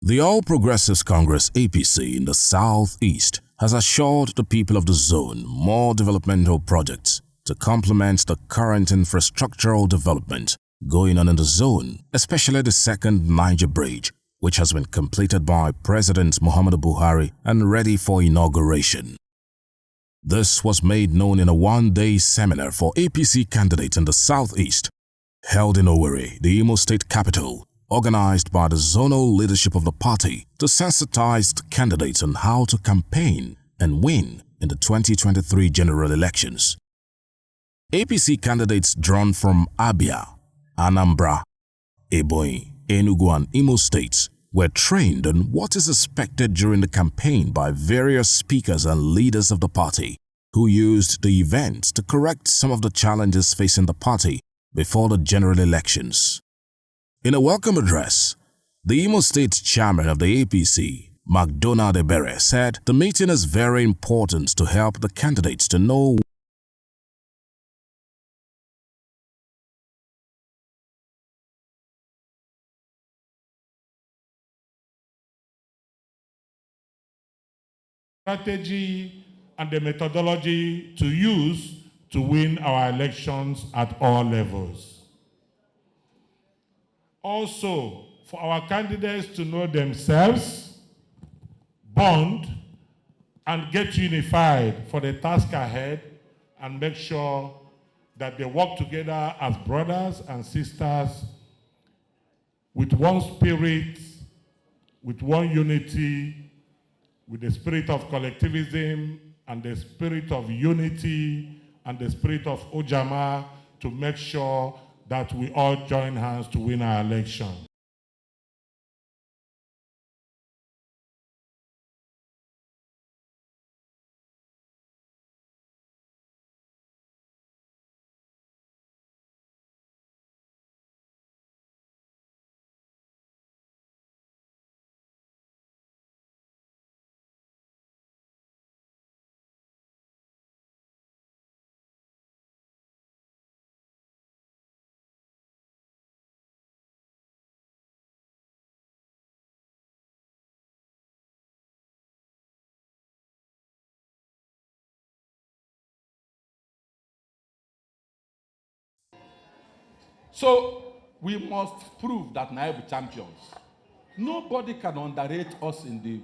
The All Progressives Congress APC in the Southeast has assured the people of the zone more developmental projects to complement the current infrastructural development going on in the zone, especially the second Niger Bridge, which has been completed by President Muhammadu Buhari and ready for inauguration. This was made known in a one-day seminar for APC candidates in the Southeast, held in Owerri, the Imo State capital, organized by the zonal leadership of the party to sensitize the candidates on how to campaign and win in the 2023 general elections. APC candidates drawn from Abia, Anambra, Ebonyi, Enugu and Imo states were trained on what is expected during the campaign by various speakers and leaders of the party, who used the event to correct some of the challenges facing the party before the general elections. In a welcome address, the Imo State chairman of the APC, McDonald Ebere, said the meeting is very important to help the candidates to know strategy and the methodology to use to win our elections at all levels. Also, for our candidates to know themselves, bond, and get unified for the task ahead and make sure that they work together as brothers and sisters with one spirit, with one unity, with the spirit of collectivism and the spirit of unity and the spirit of Ojama to make sure that we all join hands to win our election. So we must prove that now we're champions. Nobody can underrate us in the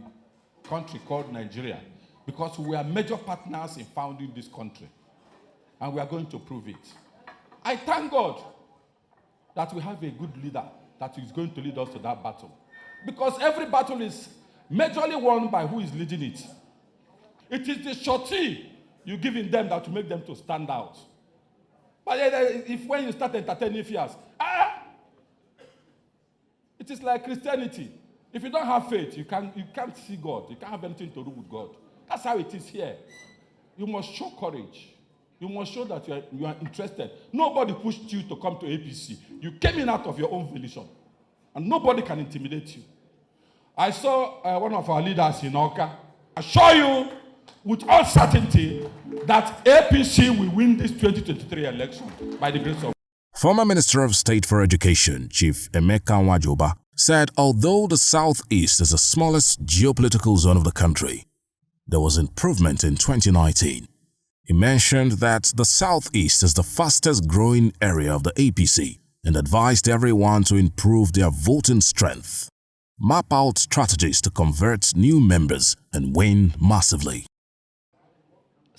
country called Nigeria because we are major partners in founding this country. And we are going to prove it. I thank God that we have a good leader that is going to lead us to that battle. Because every battle is majorly won by who is leading it. It is the shorty you give in them that will make them to stand out. But if when you start entertaining fears, it is like Christianity. If you don't have faith, you can't see God. You can't have anything to do with God. That's how it is here. You must show courage. You must show that you are interested. Nobody pushed you to come to APC. You came in out of your own volition. And nobody can intimidate you. I saw one of our leaders in Oka. I assure you with all certainty that APC will win this 2023 election by the grace of God. Former Minister of State for Education, Chief Emeka Nwajoba, said although the Southeast is the smallest geopolitical zone of the country, there was improvement in 2019. He mentioned that the Southeast is the fastest growing area of the APC and advised everyone to improve their voting strength, map out strategies to convert new members and win massively.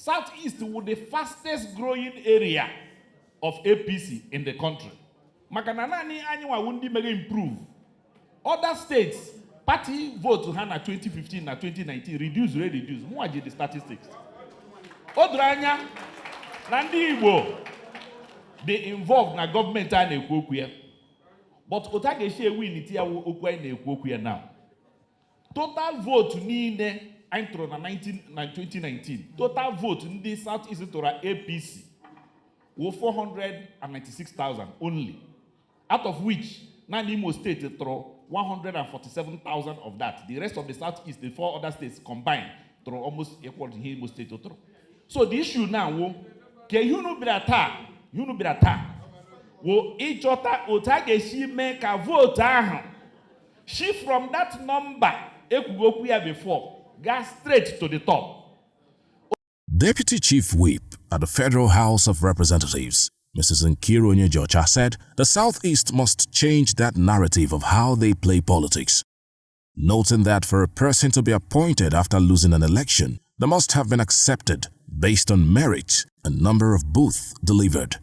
Southeast was the fastest growing area of APC in the country. Makananani anywa wundi mega improve. Other states, party vote to Hana 2015 and 2019 reduce. More the statistics. Odranya, Nandi Igbo, they involved na government and Ekwokuya. But Otageshe win it here Ekwokuya now. Total vote ni Intro na 2019. Total vote in the Southeast to APC were 496,000 only. Out of which, Imo State throw 147,000 of that. The rest of the Southeast, the four other states combined, throw almost equal to Imo State to throw. So the issue now, can you know be attack? You know be attack. Wo each other otage she make a vote. Shift from that number, before, go straight to the top. Deputy Chief Whip at the Federal House of Representatives, Mrs. Nkiru Onyejocha, said the Southeast must change that narrative of how they play politics, noting that for a person to be appointed after losing an election, they must have been accepted based on merit and number of booths delivered.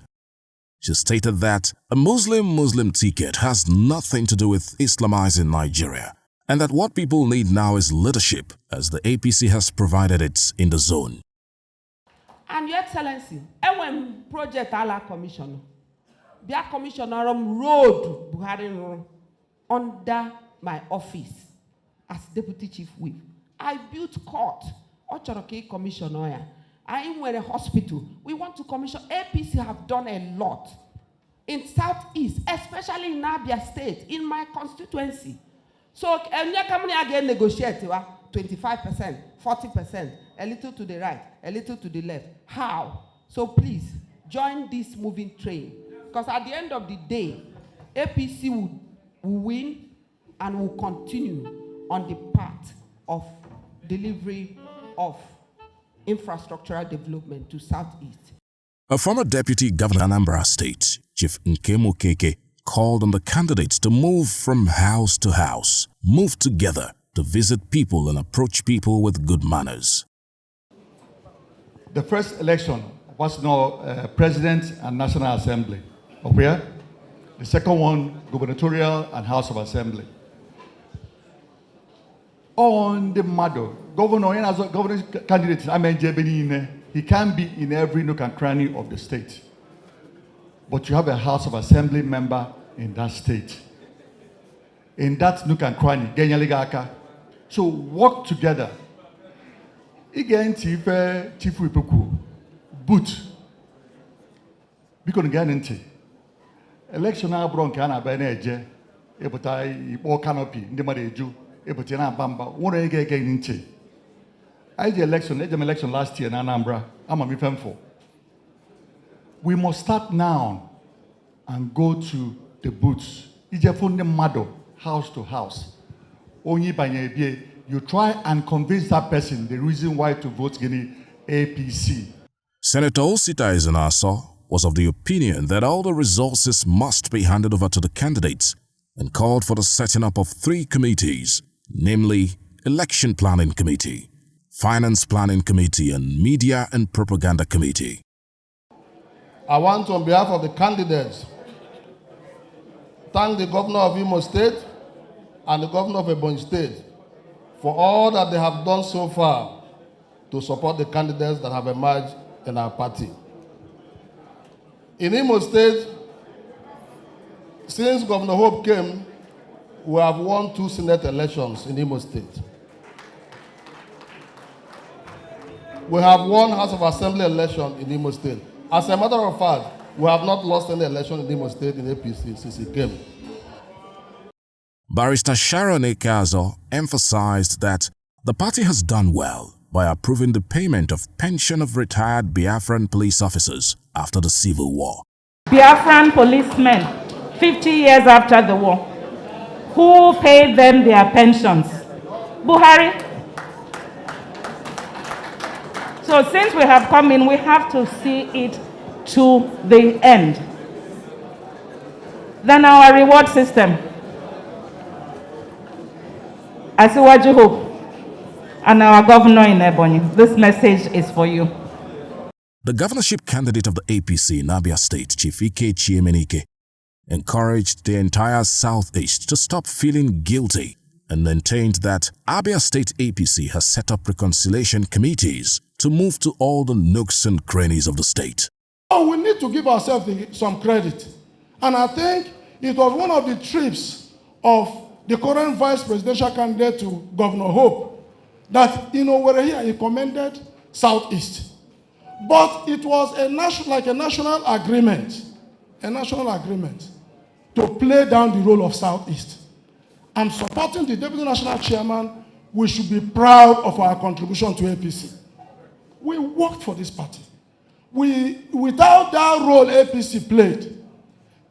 She stated that a Muslim ticket has nothing to do with Islamizing Nigeria, and that what people need now is leadership, as the APC has provided it in the zone. And Your Excellency, when Project Ala Commission, their commissioner road Buhari under my office as Deputy Chief Whip. I built court, Ochoroke Commissioner. I went a hospital. We want to commission. APC have done a lot in Southeast, especially in Abia State, in my constituency. So, and you come again negotiate 25%, 40%, a little to the right, a little to the left. How? So please join this moving train, because at the end of the day, APC will win and will continue on the path of delivery of infrastructural development to Southeast. A former Deputy Governor of Anambra State, Chief Nkemu Keke, called on the candidates to move from house to house, move together to visit people and approach people with good manners. The first election was now President and National Assembly of where? The second one, Gubernatorial and House of Assembly. On the matter, governor candidate, he can be in every nook and cranny of the state. But you have a House of Assembly member in that state. In that nook and cranny, so work together. Again, Chief Wipuku, boot. Because again, election na bron kana ba na eje, ebuta ipo canopy, ndi ma eju, ebuta na bamba, wona ege nti. I did election last year in Anambra. I'm a mifemfo. We must start now and go to the booths. Ijefone mado, house to house. Only by you try and convince that person the reason why to vote Guinea APC. Senator Osita Ezenaso was of the opinion that all the resources must be handed over to the candidates and called for the setting up of 3 committees, namely Election Planning Committee, Finance Planning Committee, and Media and Propaganda Committee. I want to, on behalf of the candidates, thank the Governor of Imo State and the Governor of Ebonyi State for all that they have done so far to support the candidates that have emerged in our party. In Imo State, since Governor Hope came, we have won 2 Senate elections in Imo State. We have won House of Assembly election in Imo State. As a matter of fact, we have not lost any election in Imo State in APC since he came. Barrister Sharon Ekazo emphasized that the party has done well by approving the payment of pension of retired Biafran police officers after the Civil War. Biafran policemen, 50 years after the war, who paid them their pensions? Buhari. So since we have come in, we have to see it to the end. Then our reward system. Asiwaju Hope and our governor in Ebonyi, this message is for you. The governorship candidate of the APC in Abia State, Chief Ike Chiemenike, encouraged the entire Southeast to stop feeling guilty and maintained that Abia State APC has set up reconciliation committees to move to all the nooks and crannies of the state. Oh, we need to give ourselves some credit. And I think it was one of the trips of the current vice presidential candidate to Governor Hope that, we're here, he commended Southeast. But it was a national agreement to play down the role of Southeast. I'm supporting the Deputy National Chairman. We should be proud of our contribution to APC. We worked for this party. Without that role APC played,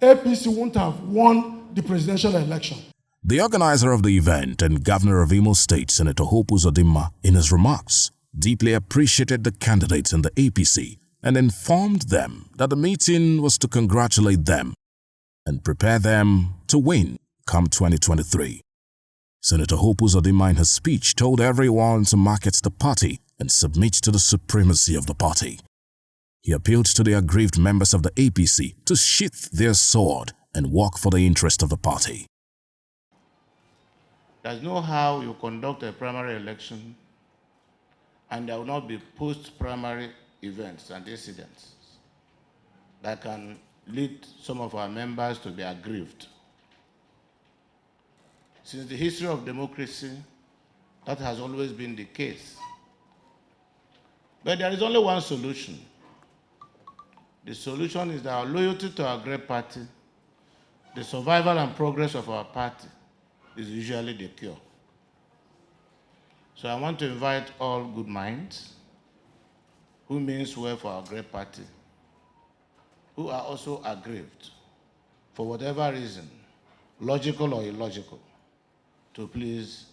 APC wouldn't have won the presidential election. The organizer of the event and Governor of Imo State, Senator Hope Uzodimma, in his remarks, deeply appreciated the candidates in the APC and informed them that the meeting was to congratulate them and prepare them to win come 2023. Senator Hope Uzodimma in her speech told everyone to market the party and submit to the supremacy of the party. He appealed to the aggrieved members of the APC to sheath their sword and work for the interest of the party. There's no how you conduct a primary election and there will not be post-primary events and incidents that can lead some of our members to be aggrieved. Since the history of democracy, that has always been the case. But there is only one solution. The solution is that our loyalty to our great party, the survival and progress of our party, is usually the cure. So I want to invite all good minds who means well for our great party, who are also aggrieved for whatever reason, logical or illogical, to please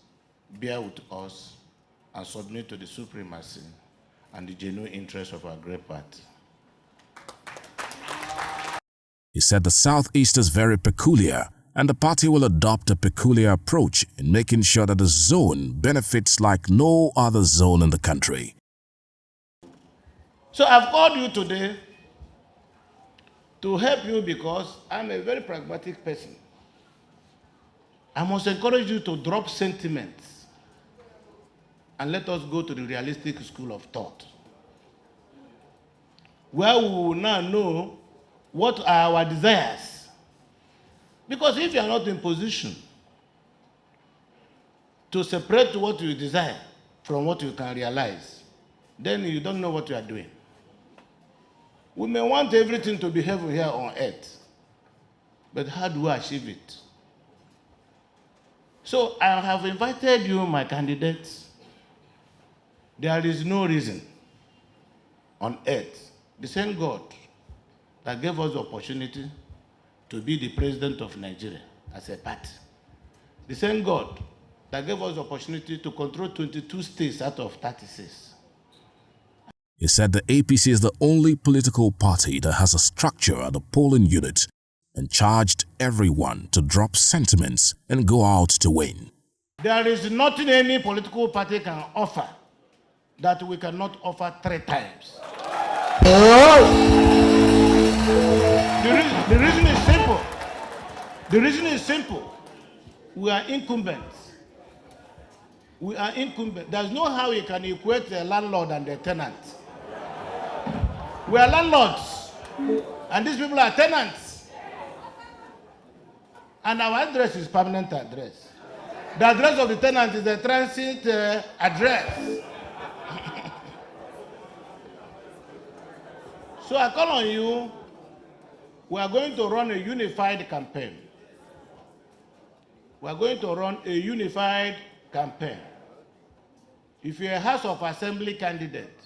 bear with us and submit to the supremacy and the genuine interest of our great party. He said the Southeast is very peculiar and the party will adopt a peculiar approach in making sure that the zone benefits like no other zone in the country. So I've called you today to help you because I'm a very pragmatic person. I must encourage you to drop sentiments and let us go to the realistic school of thought, where we will now know what are our desires. Because if you are not in position to separate what you desire from what you can realize, then you don't know what you are doing. We may want everything to be heaven here on earth, but how do we achieve it? So I have invited you, my candidates. There is no reason on earth, the same God that gave us the opportunity to be the president of Nigeria as a party, the same God that gave us the opportunity to control 22 states out of 36. He said the APC is the only political party that has a structure at the polling unit and charged everyone to drop sentiments and go out to win. There is nothing any political party can offer that we cannot offer 3 times. The reason is simple. The reason is simple. We are incumbents. We are incumbent. There's no how you can equate a landlord and a tenant. We are landlords, and these people are tenants. And our address is permanent address. The address of the tenant is a transit address. So I call on you. We are going to run a unified campaign. We are going to run a unified campaign. If you're a House of Assembly candidate,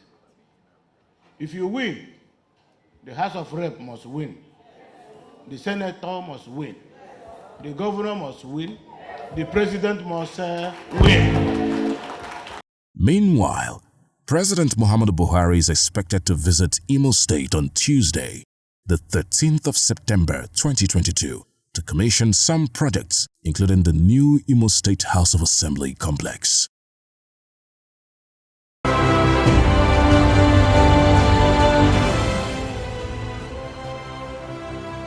if you win, the House of Rep must win. The Senator must win. The Governor must win. The President must win. Meanwhile, President Muhammadu Buhari is expected to visit Imo State on Tuesday, the 13th of September 2022, to commission some projects, including the new Imo State House of Assembly complex.